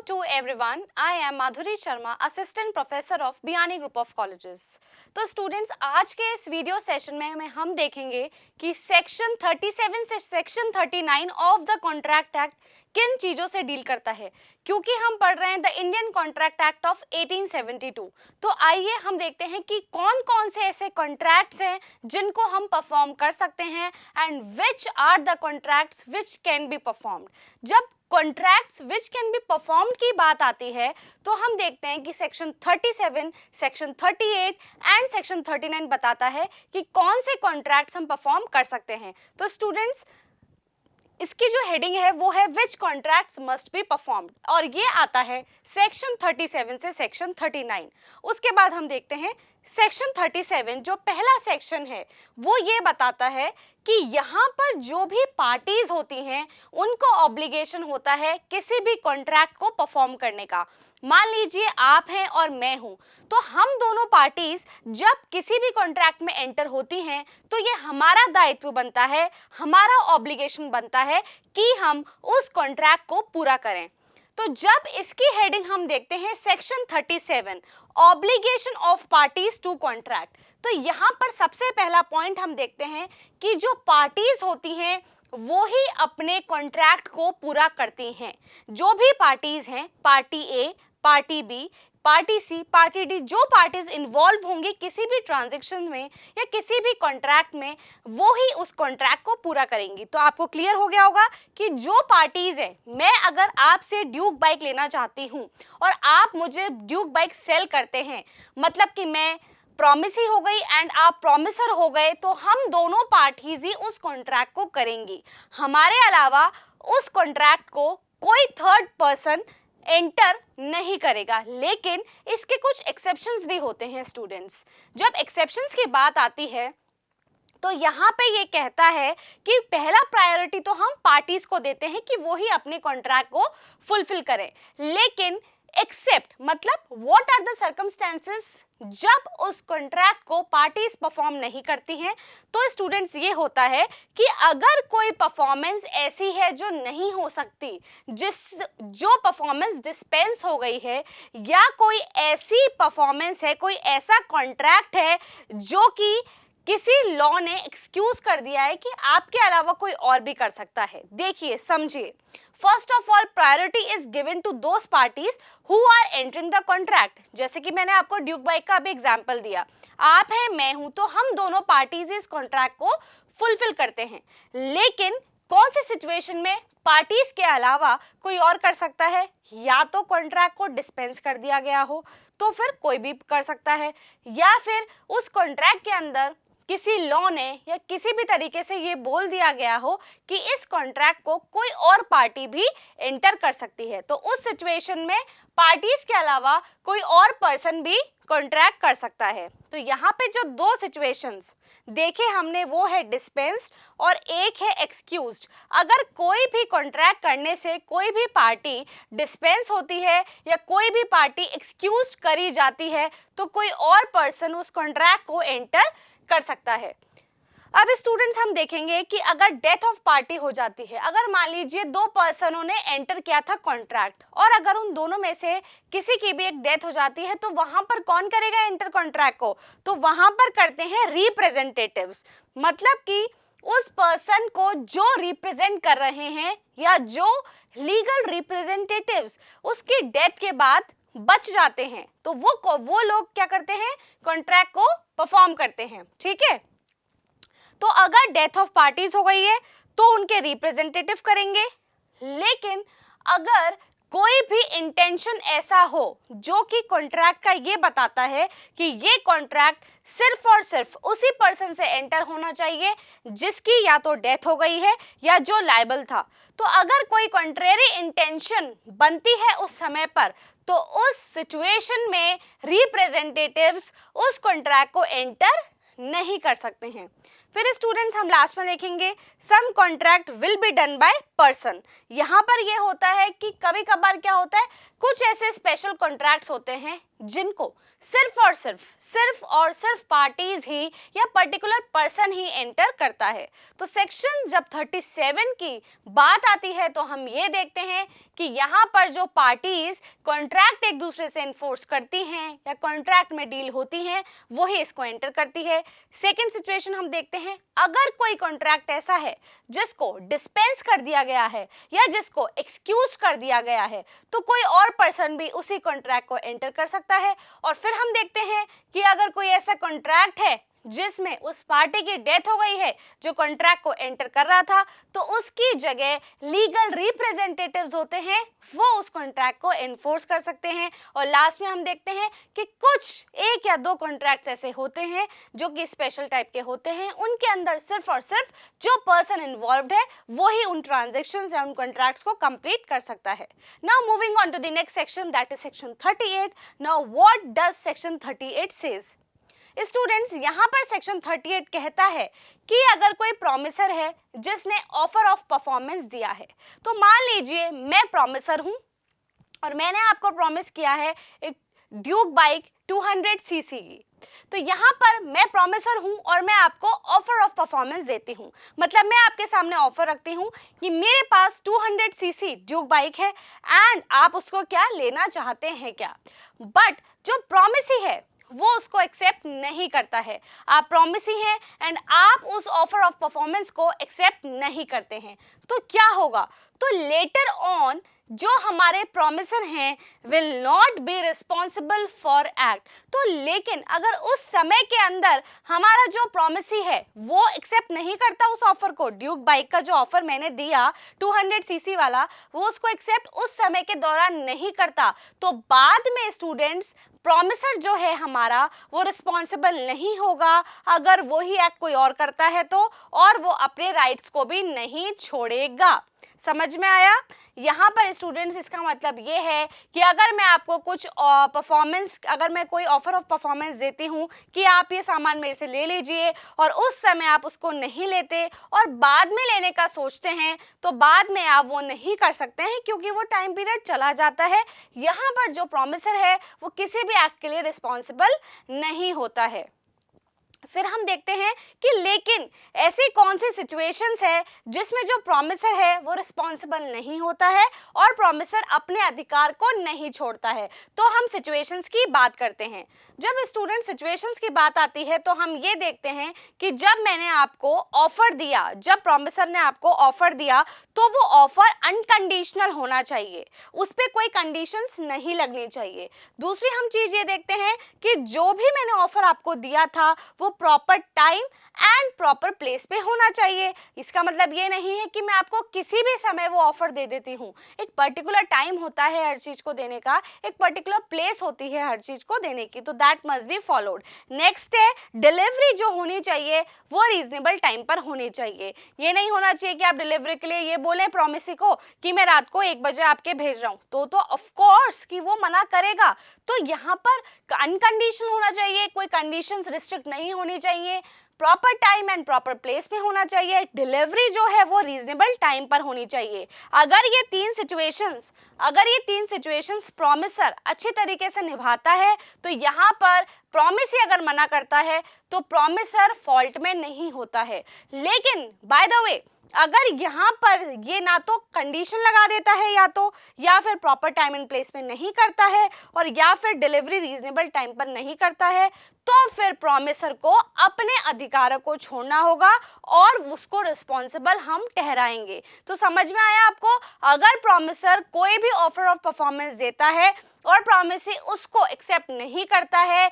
to everyone. I am Madhuri Sharma, Assistant Professor of Biyani Group of Colleges. तो students आज के इस video session में हम देखेंगे कि सेक्शन 37 से section 39 of the contract act किन चीज़ों से डील करता है, क्योंकि हम पढ़ रहे हैं the Indian contract act of 1872। तो आइए हम देखते हैं कि कौन कौन से ऐसे कॉन्ट्रैक्ट्स हैं जिनको हम परफॉर्म कर सकते हैं and which are the contracts which can be performed. जब contracts which can be performed की बात आती है तो हम देखते हैं कि सेक्शन 37, सेक्शन 38 एंड सेक्शन 39 बताता है कि कौन से कॉन्ट्रैक्ट्स हम परफॉर्म कर सकते हैं। तो स्टूडेंट्स इसकी जो हेडिंग है वो है विच कॉन्ट्रैक्ट्स मस्ट बी परफॉर्म्ड, और ये आता है सेक्शन 37 से सेक्शन 39। उसके बाद हम देखते हैं सेक्शन 37, जो पहला सेक्शन है वो ये बताता है कि यहाँ पर जो भी पार्टीज होती हैं उनको ऑब्लिगेशन होता है किसी भी कॉन्ट्रैक्ट को परफॉर्म करने का। मान लीजिए आप हैं और मैं हूँ, तो हम दोनों पार्टीज जब किसी भी कॉन्ट्रैक्ट में एंटर होती हैं तो ये हमारा दायित्व बनता है, हमारा ऑब्लिगेशन बनता है कि हम उस कॉन्ट्रैक्ट को पूरा करें। तो जब इसकी हेडिंग हम देखते हैं section 37, obligation of parties to contract, तो यहाँ पर सबसे पहला पॉइंट हम देखते हैं कि जो पार्टीज होती हैं वो ही अपने कॉन्ट्रैक्ट को पूरा करती हैं। जो भी पार्टीज हैं, पार्टी ए, पार्टी बी, पार्टी सी, पार्टी डी, जो पार्टीज इन्वॉल्व होंगी किसी भी ट्रांजैक्शन में या किसी भी कॉन्ट्रैक्ट में, वो ही उस कॉन्ट्रैक्ट को पूरा करेंगी। तो आपको क्लियर हो गया होगा कि जो पार्टीज है, मैं अगर आपसे ड्यूक बाइक लेना चाहती हूँ और आप मुझे ड्यूक बाइक सेल करते हैं, मतलब कि मैं प्रॉमिस ही हो गई एंड आप प्रॉमिसर हो गए, तो हम दोनों पार्टीज ही उस कॉन्ट्रैक्ट को करेंगी। हमारे अलावा उस कॉन्ट्रैक्ट को कोई थर्ड पर्सन एंटर नहीं करेगा। लेकिन इसके कुछ एक्सेप्शंस भी होते हैं स्टूडेंट्स। जब एक्सेप्शंस की बात आती है तो यहाँ पे ये कहता है कि पहला प्रायोरिटी तो हम पार्टीज को देते हैं कि वो ही अपने कॉन्ट्रैक्ट को फुलफिल करें। लेकिन एक्सेप्ट मतलब व्हाट आर द सर्कमस्टेंसेस जब उस कॉन्ट्रैक्ट को पार्टीज परफॉर्म नहीं करती हैं, तो स्टूडेंट्स ये होता है कि अगर कोई परफॉर्मेंस ऐसी है जो नहीं हो सकती, जो परफॉर्मेंस डिस्पेंस हो गई है, या कोई ऐसी परफॉर्मेंस है, कोई ऐसा कॉन्ट्रैक्ट है जो कि किसी लॉ ने एक्सक्यूज कर दिया है कि आपके अलावा कोई और भी कर सकता है। देखिए, समझिए, first of all priority is given to those parties who are entering the contract. जैसे कि मैंने आपको ड्यूक बाइक का भी एग्जांपल दिया, आप हैं, मैं हूं, तो हम दोनों पार्टीज इस कॉन्ट्रैक्ट को फुलफिल करते हैं। लेकिन कौन सी सिचुएशन में पार्टीज के अलावा कोई और कर सकता है? या तो कॉन्ट्रैक्ट को डिस्पेंस कर दिया गया हो तो फिर कोई भी कर सकता है, या फिर उस कॉन्ट्रैक्ट के अंदर किसी लॉ ने या किसी भी तरीके से ये बोल दिया गया हो कि इस कॉन्ट्रैक्ट को कोई और पार्टी भी एंटर कर सकती है। तो उस सिचुएशन में पार्टीज के अलावा कोई और पर्सन भी कॉन्ट्रैक्ट कर सकता है। तो यहाँ पे जो दो सिचुएशंस देखे हमने वो है डिस्पेंस्ड और एक है एक्सक्यूज्ड। अगर कोई भी कॉन्ट्रैक्ट करने से कोई भी पार्टी डिस्पेंस होती है या कोई भी पार्टी एक्सक्यूज्ड करी जाती है तो कोई और पर्सन उस कॉन्ट्रैक्ट को एंटर कर सकता है। अब स्टूडेंट्स हम देखेंगे कि अगर डेथ ऑफ पार्टी हो जाती है, अगर मान लीजिए दो पर्सनों ने एंटर किया था कॉन्ट्रैक्ट और अगर उन दोनों में से किसी की भी एक डेथ हो जाती है तो वहां पर कौन करेगा एंटर कॉन्ट्रैक्ट को? तो वहां पर करते हैं रिप्रेजेंटेटिव्स, मतलब कि उस पर्सन को जो रिप्रेजेंट कर रहे हैं या जो लीगल रिप्रेजेंटेटिव्स उसकी डेथ के बाद बच जाते हैं, तो वो लोग क्या करते हैं? कॉन्ट्रैक्ट को परफॉर्म करते हैं। ठीक है, तो अगर डेथ ऑफ पार्टीज हो गई है तो उनके रिप्रेजेंटेटिव करेंगे। लेकिन अगर कोई भी इंटेंशन ऐसा हो जो कि कॉन्ट्रैक्ट का ये बताता है कि ये कॉन्ट्रैक्ट सिर्फ और सिर्फ उसी पर्सन से एंटर होना चाहिए जिसकी या तो डेथ हो गई है या जो लायबल था, तो अगर कोई कॉन्ट्रेरी इंटेंशन बनती है उस समय पर तो उस सिचुएशन में रिप्रेजेंटेटिव्स उस कॉन्ट्रैक्ट को एंटर नहीं कर सकते हैं। फिर स्टूडेंट्स हम लास्ट में देखेंगे some contract will be done by person. यहाँ पर ये होता है कि कभी कभार क्या होता है, कुछ ऐसे स्पेशल कॉन्ट्रैक्ट्स होते हैं जिनको सिर्फ और सिर्फ पार्टीज ही या पर्टिकुलर पर्सन ही एंटर करता है। तो सेक्शन जब 37 की बात आती है तो हम ये देखते हैं कि यहाँ पर जो पार्टीज कॉन्ट्रैक्ट एक दूसरे से इन्फोर्स करती हैं या कॉन्ट्रैक्ट में डील होती हैं वही इसको एंटर करती है। सेकेंड सिचुएशन हम देखते हैं, अगर कोई कॉन्ट्रैक्ट ऐसा है जिसको डिस्पेंस कर दिया गया है या जिसको एक्सक्यूज कर दिया गया है तो कोई और पर्सन भी उसी कॉन्ट्रैक्ट को एंटर कर सकता है। और फिर हम देखते हैं कि अगर कोई ऐसा कॉन्ट्रैक्ट है जिसमें उस पार्टी की डेथ हो गई है जो कॉन्ट्रैक्ट को एंटर कर रहा था तो उसकी जगह लीगल रिप्रेजेंटेटिव्स होते हैं, वो उस कॉन्ट्रैक्ट को एनफोर्स कर सकते हैं। और लास्ट में हम देखते हैं कि कुछ एक या दो कॉन्ट्रैक्ट्स ऐसे होते हैं जो कि स्पेशल टाइप के होते हैं, उनके अंदर सिर्फ और सिर्फ जो पर्सन इन्वॉल्व्ड है वो ही उन ट्रांजैक्शंस या उन कॉन्ट्रैक्ट्स को कंप्लीट कर सकता है। Now moving on to the next section, that is section 38। Now what does section 38 says? Students, यहाँ पर सेक्शन 38 कहता है कि अगर कोई प्रॉमिसर है जिसने ऑफर ऑफ परफॉर्मेंस दिया है, तो मान लीजिए मैं प्रॉमिसर हूँ और मैंने आपको प्रॉमिस किया है एक ड्यूक बाइक 200 सीसी की। तो यहाँ पर मैं प्रॉमिसर हूँ और मैं आपको ऑफर ऑफ परफॉर्मेंस देती हूँ, मतलब मैं आपके सामने ऑफर रखती हूँ कि मेरे पास 200 सीसी ड्यूक बाइक है एंड आप उसको क्या लेना चाहते हैं क्या। बट जो प्रॉमिसी है वो उसको एक्सेप्ट नहीं करता है। आप प्रॉमिसी हैं एंड आप उस ऑफर ऑफ परफॉर्मेंस को एक्सेप्ट नहीं करते हैं, तो क्या होगा? तो लेटर ऑन जो हमारे प्रॉमिसर हैं will not be responsible for act. तो लेकिन अगर उस समय के अंदर हमारा जो प्रॉमिसी है वो एक्सेप्ट नहीं करता उस ऑफर को, ड्यूक बाइक का जो ऑफर मैंने दिया 200 सीसी वाला, वो उसको एक्सेप्ट उस समय के दौरान नहीं करता, तो बाद में स्टूडेंट्स प्रॉमिसर जो है हमारा वो रिस्पॉन्सिबल नहीं होगा अगर वो ही एक्ट कोई और करता है तो, और वो अपने राइट्स को भी नहीं छोड़ेगा। समझ में आया? यहाँ पर स्टूडेंट्स इसका मतलब ये है कि अगर मैं आपको कुछ परफॉर्मेंस, अगर मैं कोई ऑफर ऑफ परफॉर्मेंस देती हूँ कि आप ये सामान मेरे से ले लीजिए और उस समय आप उसको नहीं लेते और बाद में लेने का सोचते हैं, तो बाद में आप वो नहीं कर सकते हैं क्योंकि वो टाइम पीरियड चला जाता है। यहाँ पर जो प्रॉमिसर है वो किसी भी एक्ट के लिए रिस्पॉन्सिबल नहीं होता है। फिर हम देखते हैं कि लेकिन ऐसी कौन सी सिचुएशंस है जिसमें जो प्रॉमिसर है वो रिस्पॉन्सिबल नहीं होता है और प्रॉमिसर अपने अधिकार को नहीं छोड़ता है। तो हम सिचुएशंस की बात करते हैं। जब स्टूडेंट सिचुएशंस की बात आती है तो हम ये देखते हैं कि जब मैंने आपको ऑफर दिया, जब प्रॉमिसर ने आपको ऑफर दिया तो वो ऑफर अनकंडीशनल होना चाहिए, उस पर कोई कंडीशंस नहीं लगनी चाहिए। दूसरी हम चीज़ ये देखते हैं कि जो भी मैंने ऑफर आपको दिया था वो proper time and proper place पे होना चाहिए। इसका मतलब ये नहीं है कि मैं आपको किसी भी समय वो ऑफर दे देती हूँ। एक पर्टिकुलर टाइम होता है हर चीज को देने का, एक पर्टिकुलर प्लेस होती है हर चीज को देने की, तो that must be followed. Next है डिलीवरी जो होनी चाहिए वो रीजनेबल टाइम पर होनी चाहिए। ये नहीं होना चाहिए कि आप डिलीवरी के लिए ये बोलें प्रॉमिसी को कि मैं रात को 1 बजे आपके भेज रहा हूँ, तो ऑफ कोर्स कि वो मना करेगा। तो यहाँ पर अनकंडीशनल होना चाहिए, कोई कंडीशंस रिस्ट्रिक्ट नहीं होनी चाहिए, proper time and proper place में होना चाहिए, डिलीवरी जो है वो रीजनेबल टाइम पर होनी चाहिए। अगर ये तीन सिचुएशंस प्रॉमिसर अच्छी तरीके से निभाता है तो यहाँ पर प्रॉमिस ही अगर मना करता है तो प्रॉमिसर फॉल्ट में नहीं होता है। लेकिन बाय द वे अगर यहाँ पर ये ना तो कंडीशन लगा देता है या फिर प्रॉपर टाइम एंड प्लेस में नहीं करता है और या फिर डिलीवरी रीजनेबल टाइम पर नहीं करता है, तो फिर प्रॉमिसर को अपने अधिकारों को छोड़ना होगा और उसको रिस्पॉन्सिबल हम ठहराएंगे। तो समझ में आया आपको? अगर प्रॉमिसर कोई भी ऑफर ऑफ परफॉर्मेंस देता है और प्रॉमिसी उसको एक्सेप्ट नहीं करता है,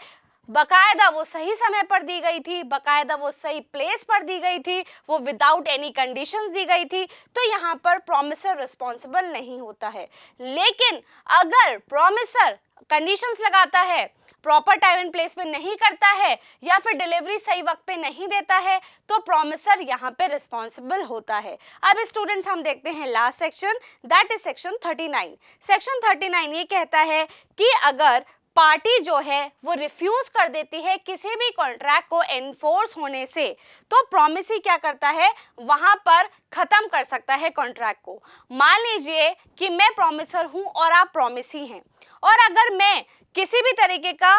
बकायदा वो सही समय पर दी गई थी, बकायदा वो सही प्लेस पर दी गई थी, वो विदाउट एनी कंडीशंस दी गई थी, तो यहाँ पर प्रॉमिसर रिस्पॉन्सिबल नहीं होता है। लेकिन अगर प्रॉमिसर कंडीशंस लगाता है, प्रॉपर टाइम एंड प्लेस पे नहीं करता है या फिर डिलीवरी सही वक्त पे नहीं देता है, तो प्रॉमिसर यहाँ पे रिस्पॉन्सिबल होता है। अब स्टूडेंट्स हम देखते हैं last section, that is section 39। Section 39 ये कहता है कि अगर पार्टी जो है वो रिफ्यूज कर देती है किसी भी कॉन्ट्रैक्ट को एनफोर्स होने से, तो प्रॉमिसी क्या करता है, वहां पर खत्म कर सकता है कॉन्ट्रैक्ट को। मान लीजिए कि मैं प्रॉमिसर हूं और आप प्रॉमिसी हैं, और अगर मैं किसी भी तरीके का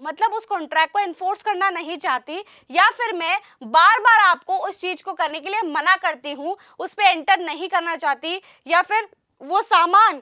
मतलब उस कॉन्ट्रैक्ट को इन्फोर्स करना नहीं चाहती, या फिर मैं बार बार आपको उस चीज को करने के लिए मना करती हूँ, उस पर एंटर नहीं करना चाहती, या फिर वो सामान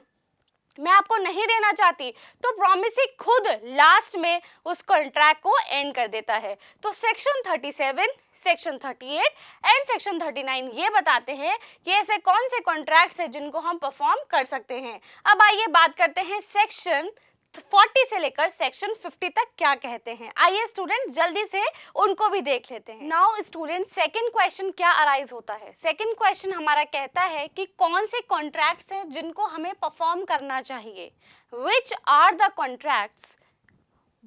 मैं आपको नहीं देना चाहती, तो प्रॉमिसी खुद लास्ट में उस कॉन्ट्रैक्ट को एंड कर देता है। तो सेक्शन 37, सेक्शन 38 एंड सेक्शन 39 ये बताते हैं कि ऐसे कौन से कॉन्ट्रैक्ट्स हैं जिनको हम परफॉर्म कर सकते हैं। अब आइए बात करते हैं सेक्शन 40 से लेकर सेक्शन 50 तक क्या कहते हैं। आइए स्टूडेंट जल्दी से उनको भी देख लेते हैं। नाउ स्टूडेंट सेकंड क्वेश्चन क्या अराइज होता है। सेकंड क्वेश्चन हमारा कहता है कि कौन से कॉन्ट्रैक्ट्स हैं जिनको हमें परफॉर्म करना चाहिए। Which are the contracts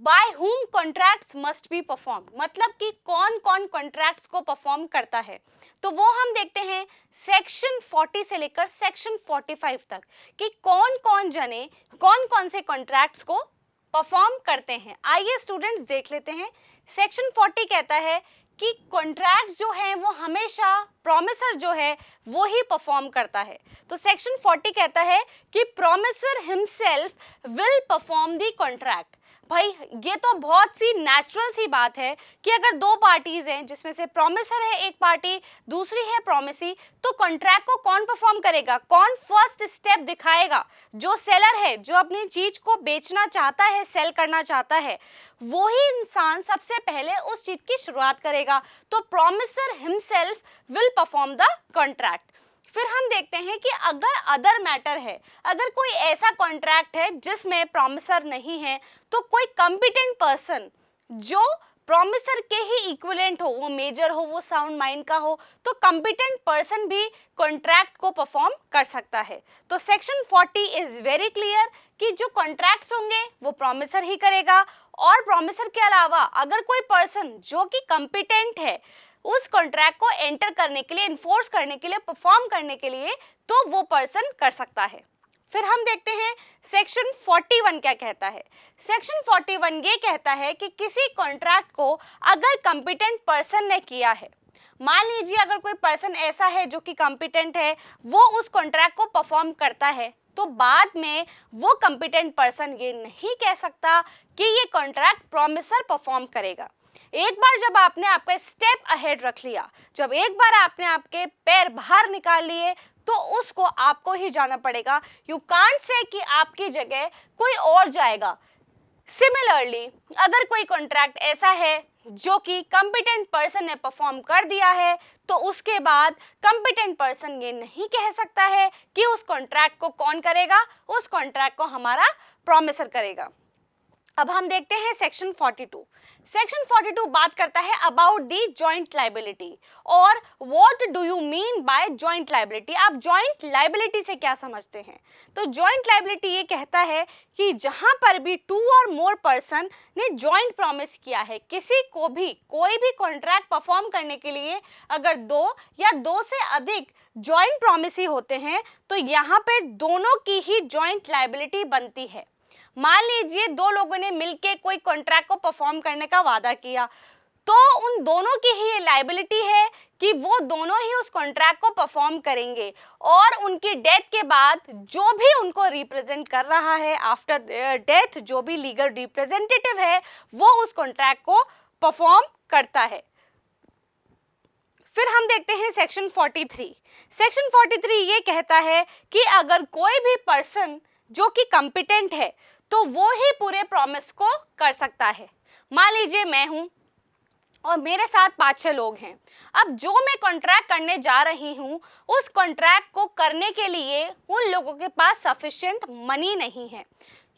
by whom contracts must be performed, मतलब कि कौन कौन कॉन्ट्रैक्ट्स को परफॉर्म करता है। तो वो हम देखते हैं सेक्शन 40 से लेकर सेक्शन 45 तक कि कौन कौन जने कौन कौन से कॉन्ट्रैक्ट्स को परफॉर्म करते हैं। आइए स्टूडेंट्स देख लेते हैं। सेक्शन 40 कहता है कि कॉन्ट्रैक्ट्स जो हैं वो हमेशा प्रॉमिसर जो है वो ही परफॉर्म करता है। तो सेक्शन 40 कहता है कि promiser himself will perform the contract. भाई ये तो बहुत सी नेचुरल सी बात है कि अगर दो पार्टीज हैं जिसमें से प्रॉमिसर है एक पार्टी, दूसरी है प्रॉमिसी, तो कॉन्ट्रैक्ट को कौन परफॉर्म करेगा, कौन फर्स्ट स्टेप दिखाएगा। जो सेलर है, जो अपनी चीज को बेचना चाहता है, सेल करना चाहता है, वो ही इंसान सबसे पहले उस चीज की शुरुआत करेगा। तो promiser himself will perform the contract. फिर हम देखते हैं कि अगर अदर मैटर है, अगर कोई ऐसा कॉन्ट्रैक्ट है जिसमें प्रॉमिसर नहीं है, तो कोई कॉम्पिटेंट पर्सन जो प्रॉमिसर के ही इक्विवेलेंट हो, वो मेजर हो, वो साउंड माइंड का हो, तो कॉम्पिटेंट पर्सन भी कॉन्ट्रैक्ट को परफॉर्म कर सकता है। तो सेक्शन 40 इज वेरी क्लियर कि जो कॉन्ट्रैक्ट्स होंगे वो प्रॉमिसर ही करेगा, और प्रॉमिसर के अलावा अगर कोई पर्सन जो कि कॉम्पिटेंट है उस कॉन्ट्रैक्ट को एंटर करने के लिए, इन्फोर्स करने के लिए, परफॉर्म करने के लिए, तो वो पर्सन कर सकता है। फिर हम देखते हैं सेक्शन 41 क्या कहता है। सेक्शन 41 ये कहता है कि किसी कॉन्ट्रैक्ट को अगर कॉम्पिटेंट पर्सन ने किया है, मान लीजिए अगर कोई पर्सन ऐसा है जो कि कॉम्पिटेंट है, वो उस कॉन्ट्रैक्ट को परफॉर्म करता है, तो बाद में वो कॉम्पिटेंट पर्सन ये नहीं कह सकता कि ये कॉन्ट्रैक्ट प्रॉमिसर परफॉर्म करेगा। एक बार जब आपने आपका स्टेप अहेड रख लिया, जब एक बार आपने आपके पैर बाहर निकाल लिए, तो उसको आपको ही जाना पड़ेगा। यू कांट से कि आपकी जगह कोई और जाएगा। सिमिलरली अगर कोई कॉन्ट्रैक्ट ऐसा है जो कि कॉम्पिटेंट पर्सन ने परफॉर्म कर दिया है, तो उसके बाद कॉम्पिटेंट पर्सन ये नहीं कह सकता है कि उस कॉन्ट्रैक्ट को कौन करेगा, उस कॉन्ट्रैक्ट को हमारा प्रॉमिसर करेगा। अब हम देखते हैं सेक्शन 42। सेक्शन 42 बात करता है अबाउट दी जॉइंट लाइबिलिटी। और what do you mean by joint liability, आप जॉइंट लाइबिलिटी से क्या समझते हैं। तो जॉइंट लाइबिलिटी ये कहता है कि जहां पर भी टू और मोर पर्सन ने जॉइंट प्रॉमिस किया है, किसी को भी कोई भी कॉन्ट्रैक्ट परफॉर्म करने के लिए अगर दो या दो से अधिक जॉइंट प्रॉमिस होते हैं, तो यहाँ पे दोनों की ही जॉइंट लाइबिलिटी बनती है। मान लीजिए दो लोगों ने मिलके कोई कॉन्ट्रैक्ट को परफॉर्म करने का वादा किया, तो उन दोनों की ही लायबिलिटी है कि वो दोनों ही उस कॉन्ट्रैक्ट को परफॉर्म करेंगे, और उनकी डेथ के बाद जो भी उनको रिप्रेजेंट कर रहा है, आफ्टर डेथ जो भी लीगल रिप्रेजेंटेटिव है, वो उस कॉन्ट्रैक्ट को परफॉर्म करता है। फिर हम देखते हैं सेक्शन 43। सेक्शन 43 ये कहता है कि अगर कोई भी पर्सन जो कि कॉम्पिटेंट है, तो वो ही पूरे प्रॉमिस को कर सकता है। मान लीजिए मैं हूं और मेरे साथ 5-6 लोग हैं। अब जो मैं कॉन्ट्रैक्ट करने जा रही हूं, उस कॉन्ट्रैक्ट को करने के लिए उन लोगों के पास सफिशिएंट मनी नहीं है,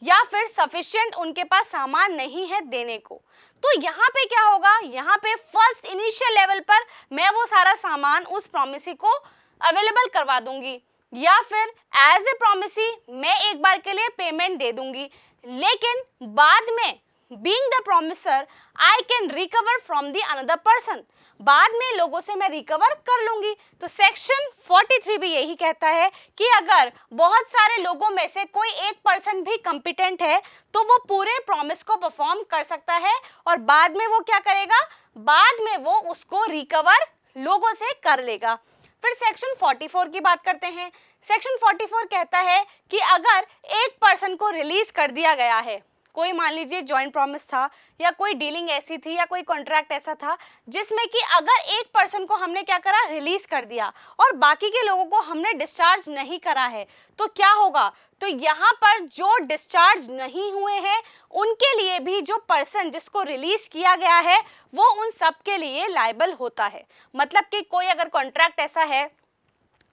या फिर सफिशिएंट उनके पास सामान नहीं है देने को। तो यहाँ पे क्या होगा, यहाँ पे फर्स्ट इनिशियल लेवल पर मैं वो सारा सामान उस प्रॉमिसी को अवेलेबल करवा दूंगी, या फिर एज ए प्रॉमिसी मैं एक बार के लिए पेमेंट दे दूंगी, लेकिन बाद में being the promiser I can recover from the another person, बाद में लोगों से मैं रिकवर कर लूंगी। तो सेक्शन 43 भी यही कहता है कि अगर बहुत सारे लोगों में से कोई एक पर्सन भी कॉम्पिटेंट है, तो वो पूरे प्रॉमिस को परफॉर्म कर सकता है, और बाद में वो क्या करेगा, बाद में वो उसको रिकवर लोगों से कर लेगा। फिर सेक्शन 44 की बात करते हैं। सेक्शन 44 कहता है कि अगर एक पर्सन को रिलीज कर दिया गया है, कोई मान लीजिए जॉइंट प्रॉमिस था या कोई डीलिंग ऐसी थी या कोई कॉन्ट्रैक्ट ऐसा था जिसमें कि अगर एक पर्सन को हमने क्या करा, रिलीज कर दिया और बाकी के लोगों को हमने डिस्चार्ज नहीं करा है, तो क्या होगा, तो यहाँ पर जो डिस्चार्ज नहीं हुए हैं उनके लिए भी जो पर्सन जिसको रिलीज किया गया है वो उन सब के लिए लायबल होता है। मतलब कि कोई अगर कॉन्ट्रैक्ट ऐसा है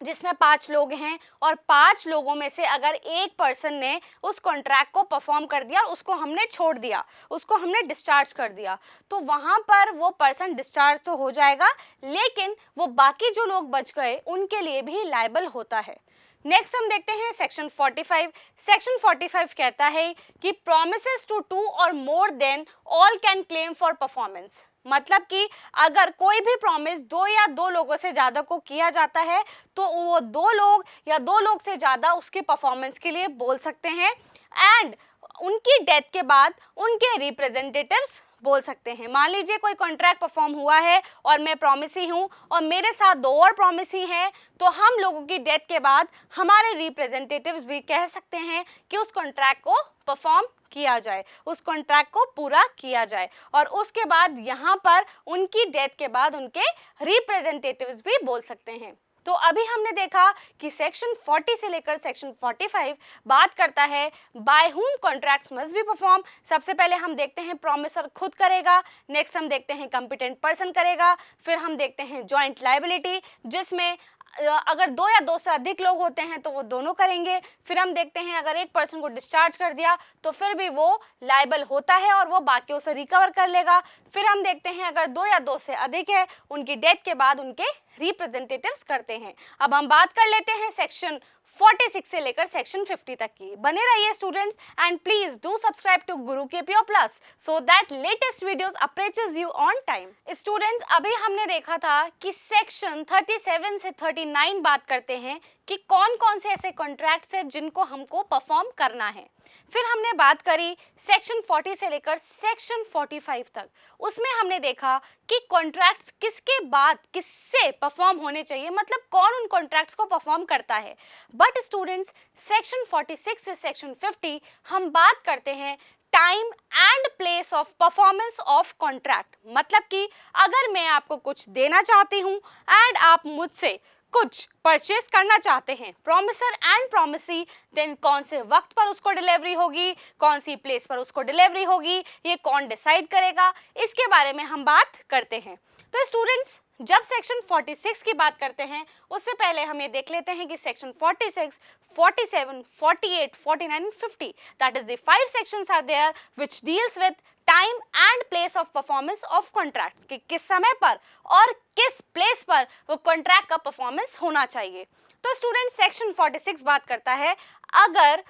जिसमें 5 लोग हैं और 5 लोगों में से अगर एक पर्सन ने उस कॉन्ट्रैक्ट को परफॉर्म कर दिया और उसको हमने छोड़ दिया, उसको हमने डिस्चार्ज कर दिया, तो वहाँ पर वो पर्सन डिस्चार्ज तो हो जाएगा लेकिन वो बाकी जो लोग बच गए उनके लिए भी लायबल होता है। नेक्स्ट हम देखते हैं सेक्शन 45। सेक्शन 45 कहता है कि प्रोमिसेस टू 2 और more than all can claim for performance. मतलब कि अगर कोई भी प्रॉमिस 2 या 2 लोगों से ज़्यादा को किया जाता है तो वो 2 लोग या 2 लोग से ज़्यादा उसके परफॉर्मेंस के लिए बोल सकते हैं एंड उनकी डेथ के बाद उनके रिप्रेजेंटेटिव्स बोल सकते हैं। मान लीजिए कोई कॉन्ट्रैक्ट परफॉर्म हुआ है और मैं प्रॉमिसी हूँ और मेरे साथ 2 और प्रॉमिसी हैं, तो हम लोगों की डेथ के बाद हमारे रिप्रेजेंटेटिव्स भी कह सकते हैं कि उस कॉन्ट्रैक्ट को परफॉर्म किया जाए, उस कॉन्ट्रैक्ट को पूरा किया जाए और उसके बाद यहाँ पर उनकी डेथ के बाद उनके रिप्रेजेंटेटिव्स भी बोल सकते हैं। तो अभी हमने देखा कि सेक्शन 40 से लेकर सेक्शन 45 बात करता है by whom contracts must be perform. सबसे पहले हम देखते हैं प्रॉमिसर खुद करेगा, नेक्स्ट हम देखते हैं कंपिटेंट पर्सन करेगा, फिर हम देखते हैं जॉइंट लायबिलिटी जिसमें अगर 2 या 2 से अधिक लोग होते हैं तो वो दोनों करेंगे, फिर हम देखते हैं अगर एक पर्सन को डिस्चार्ज कर दिया तो फिर भी वो लायबल होता है और वो बाकियों से रिकवर कर लेगा, फिर हम देखते हैं अगर 2 या 2 से अधिक है उनकी डेथ के बाद उनके रिप्रेजेंटेटिव्स करते हैं। अब हम बात कर लेते हैं सेक्शन 46 से लेकर सेक्शन 50 तक की। बने रहिए students and please do subscribe to Guru KPO plus so that latest videos approaches you on time. Students अभी हमने देखा था कि सेक्शन 37 से 39 बात करते हैं कि कौन कौन से ऐसे कॉन्ट्रैक्ट्स हैं जिनको हमको परफॉर्म करना है। फिर हमने बात करी सेक्शन 40 से लेकर सेक्शन 45 तक, उसमें हमने देखा कि कॉन्ट्रैक्ट्स किसके बाद किससे परफॉर्म होने चाहिए, मतलब कौन उन कॉन्ट्रैक्ट्स को परफॉर्म करता है। बट स्टूडेंट्स सेक्शन 46 से सेक्शन 50 हम बात करते हैं time and place of performance of contract. मतलब कि अगर मैं आपको कुछ देना चाहती हूँ एंड आप मुझसे कुछ परचेस करना चाहते हैं, प्रॉमिसर एंड प्रॉमिसी, देन कौन से वक्त पर उसको डिलीवरी होगी, कौन सी प्लेस पर उसको डिलीवरी होगी, ये कौन डिसाइड करेगा, इसके बारे में हम बात करते हैं। तो स्टूडेंट्स जब सेक्शन 46 की बात करते हैं उससे पहले हम ये देख लेते हैं कि section 46, 47, 48, 49 and 50 that is the 5 sections are there which deals with time and place of performance of contracts कि किस समय पर और किस प्लेस पर वो कॉन्ट्रैक्ट का परफॉर्मेंस होना चाहिए। तो स्टूडेंट सेक्शन 46 बात करता है अगर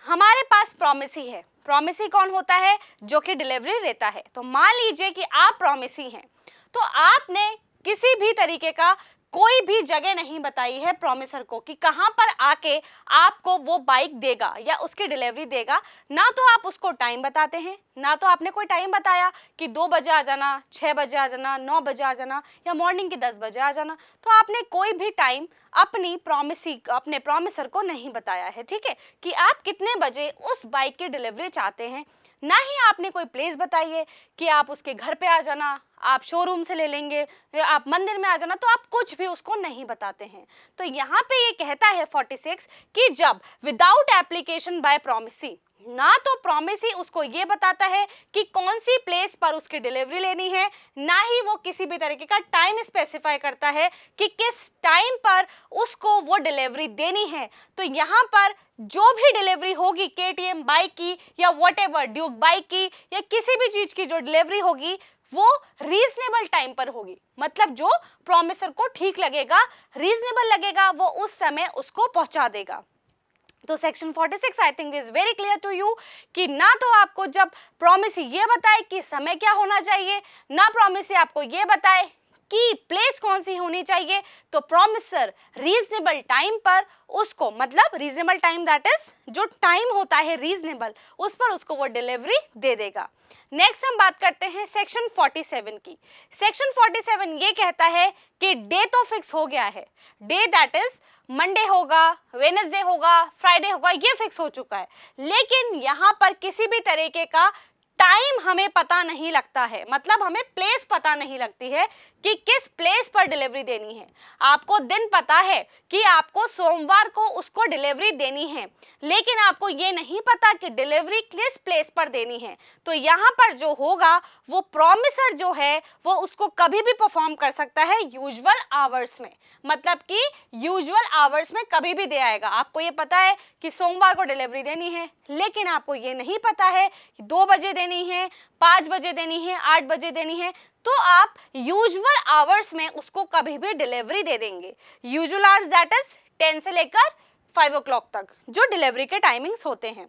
हमारे पास प्रॉमिसी है, प्रॉमिसी कौन होता है, जो कि डिलीवरी देता है। तो मान लीजिए कि आप प्रॉमिसी हैं, तो आपने किसी भी तरीके का कोई भी जगह नहीं बताई है प्रॉमिसर को कि कहां पर आके आपको वो बाइक देगा या उसकी डिलीवरी देगा। ना तो आप उसको टाइम बताते हैं, ना तो आपने कोई टाइम बताया कि 2 बजे आ जाना, 6 बजे आ जाना, 9 बजे आ जाना या मॉर्निंग के 10 बजे आ जाना। तो आपने कोई भी टाइम अपने प्रॉमिसर को नहीं बताया है, ठीक है, कि आप कितने बजे उस बाइक की डिलीवरी चाहते हैं। ना ही आपने कोई प्लेस बताई है कि आप उसके घर पे आ जाना, आप शोरूम से ले लेंगे, आप मंदिर में आ जाना, तो आप कुछ भी उसको नहीं बताते हैं। तो यहाँ पे ये कहता है 46 कि जब विदाउट एप्लीकेशन बाय प्रॉमिसी, ना तो प्रॉमिसी उसको ये बताता है कि कौन सी प्लेस पर उसकी डिलीवरी लेनी है, ना ही वो किसी भी तरीके का टाइम स्पेसिफाई करता है कि किस टाइम पर उसको वो डिलीवरी देनी है। तो यहाँ पर जो भी डिलीवरी होगी KTM बाइक की या व्हाटएवर ड्यूक बाइक की या किसी भी चीज की जो डिलीवरी होगी वो रीजनेबल टाइम पर होगी। मतलब जो प्रॉमिसर को ठीक लगेगा, रीजनेबल लगेगा, वो उस समय उसको पहुंचा देगा। तो section 46 I think is very clear to you कि ना तो आपको जब प्रॉमिसी ये बताए कि समय क्या होना चाहिए, ना प्रॉमिसी आपको ये बताए की प्लेस कौन सी होनी चाहिए, तो प्रोमिसर रीजनेबल टाइम पर उसको, मतलब रीजनेबल टाइम दैट इज जो टाइम होता है रीजनेबल, उस पर उसको वो डिलीवरी दे देगा। नेक्स्ट हम बात करते हैं सेक्शन 47 की। सेक्शन 47 ये कहता है कि डे तो फिक्स हो गया है, डे दैट इज मंडे होगा, वेडनेसडे होगा, फ्राइडे होगा, ये फिक्स हो चुका है, लेकिन यहाँ पर किसी भी तरीके का टाइम हमें पता नहीं लगता है, मतलब हमें प्लेस पता नहीं लगती है कि किस प्लेस पर डिलीवरी देनी है। आपको दिन पता है कि आपको सोमवार को उसको डिलीवरी देनी है, लेकिन आपको ये नहीं पता कि डिलीवरी किस प्लेस पर देनी है। तो यहाँ पर जो होगा वो प्रॉमिसर जो है वो उसको कभी भी परफॉर्म कर सकता है यूजुअल आवर्स में, मतलब कि यूजुअल आवर्स में कभी भी दे आएगा। आपको ये पता है कि सोमवार को डिलीवरी देनी है, लेकिन आपको ये नहीं पता है कि 2 बजे देनी है, 5 बजे देनी है, 8 बजे देनी है, तो आप यूजुअल आवर्स में उसको कभी भी डिलीवरी दे देंगे। यूजुअल आवर्स दैट इज 10 से लेकर 5 o'clock तक जो डिलीवरी के टाइमिंग्स होते हैं।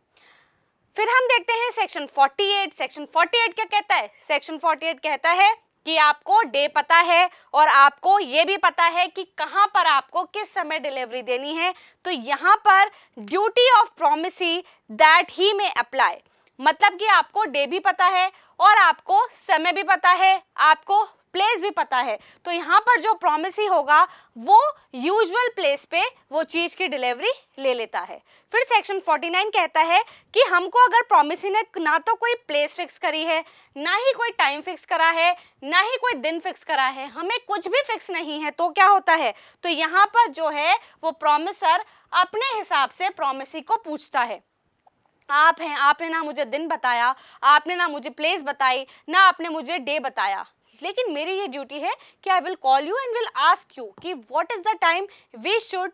फिर हम देखते हैं सेक्शन 48। सेक्शन 48 क्या कहता है? सेक्शन 48 कहता है कि आपको डे पता है और आपको ये भी पता है कि कहाँ पर आपको किस समय डिलीवरी देनी है, तो यहाँ पर duty of promisee that he में अप्लाई, मतलब कि आपको डे भी पता है और आपको समय भी पता है, आपको प्लेस भी पता है, तो यहाँ पर जो प्रोमिसी होगा वो यूजुअल प्लेस पे वो चीज की डिलीवरी ले लेता है। फिर सेक्शन 49 कहता है कि हमको अगर प्रोमिसी ने ना तो कोई प्लेस फिक्स करी है, ना ही कोई टाइम फिक्स करा है, ना ही कोई दिन फिक्स करा है, हमें कुछ भी फिक्स नहीं है, तो क्या होता है, तो यहाँ पर जो है वो प्रोमिसर अपने हिसाब से प्रोमिसी को पूछता है। आप हैं, आपने ना मुझे दिन बताया, आपने ना मुझे प्लेस बताई, ना आपने मुझे डे बताया, लेकिन मेरी ये ड्यूटी है कि I will call you and will ask you कि what is the time we should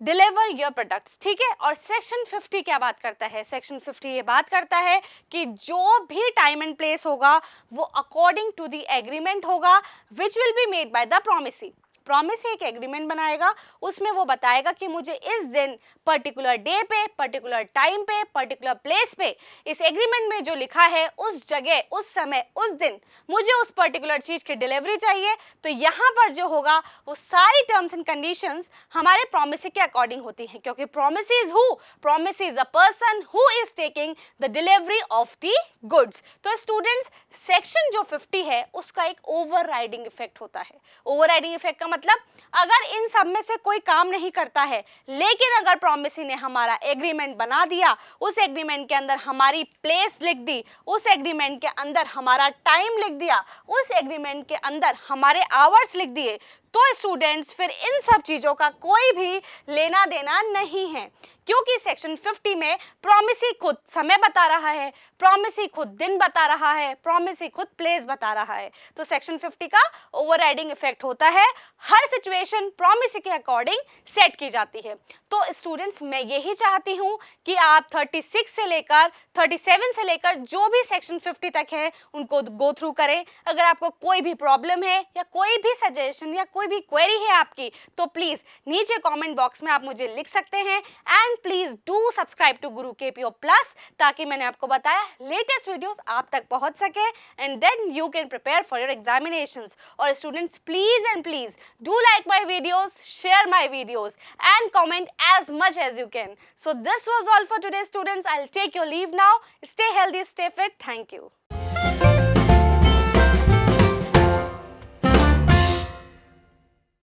deliver your products, ठीक है। और सेक्शन 50 क्या बात करता है? सेक्शन 50 ये बात करता है कि जो भी टाइम एंड प्लेस होगा वो अकॉर्डिंग टू द एग्रीमेंट होगा which will be made by the promisee. Promisee एक एग्रीमेंट बनाएगा, उसमें वो बताएगा कि मुझे इस दिन पर्टिकुलर डे पे, पर्टिकुलर टाइम पे, पर्टिकुलर प्लेस पे, इस एग्रीमेंट में जो लिखा है उस जगह, उस समय, उस दिन मुझे उस पर्टिकुलर चीज की डिलीवरी चाहिए। तो यहाँ पर जो होगा वो सारी टर्म्स एंड कंडीशंस हमारे प्रॉमिसी के अकॉर्डिंग होती हैं, क्योंकि promisee is who? Promisee is a person who is taking the delivery of the goods. तो स्टूडेंट्स, सेक्शन जो 50 है उसका एक ओवरराइडिंग इफेक्ट होता है। ओवरराइडिंग इफेक्ट का मतलब अगर इन सब में से कोई काम नहीं करता है, लेकिन अगर प्रॉमिसी ने हमारा एग्रीमेंट बना दिया, उस एग्रीमेंट के अंदर हमारी प्लेस लिख दी, उस एग्रीमेंट के अंदर हमारा टाइम लिख दिया, उस एग्रीमेंट के अंदर हमारे आवर्स लिख दिए, तो स्टूडेंट्स फिर इन सब चीजों का कोई भी लेना देना नहीं है, क्योंकि सेक्शन 50 में प्रॉमिसी खुद समय बता रहा है, प्रॉमिसी खुद दिन बता रहा है, प्रॉमिसी खुद प्लेस बता रहा है। तो सेक्शन 50 का ओवरराइडिंग इफेक्ट होता है, हर सिचुएशन प्रॉमिसी के अकॉर्डिंग सेट की जाती है। तो स्टूडेंट्स, मैं यही चाहती हूँ कि आप 36 से लेकर 37 से लेकर जो भी सेक्शन 50 तक है उनको गो थ्रू करें। अगर आपको कोई भी प्रॉब्लम है या कोई भी सजेशन या कोई भी क्वेरी है आपकी, तो प्लीज नीचे कमेंट बॉक्स में आप मुझे लिख सकते हैं। And please do subscribe to Guru KPO plus, ताकि मैंने आपको बताया लेटेस्ट वीडियोस आप तक पहुंच सके, and then you can prepare for your examinations. और students, please and please do like my videos, share my videos and comment as much as you can. So this was all for today, students. I'll take your leave now. Stay healthy, stay fit. Thank you.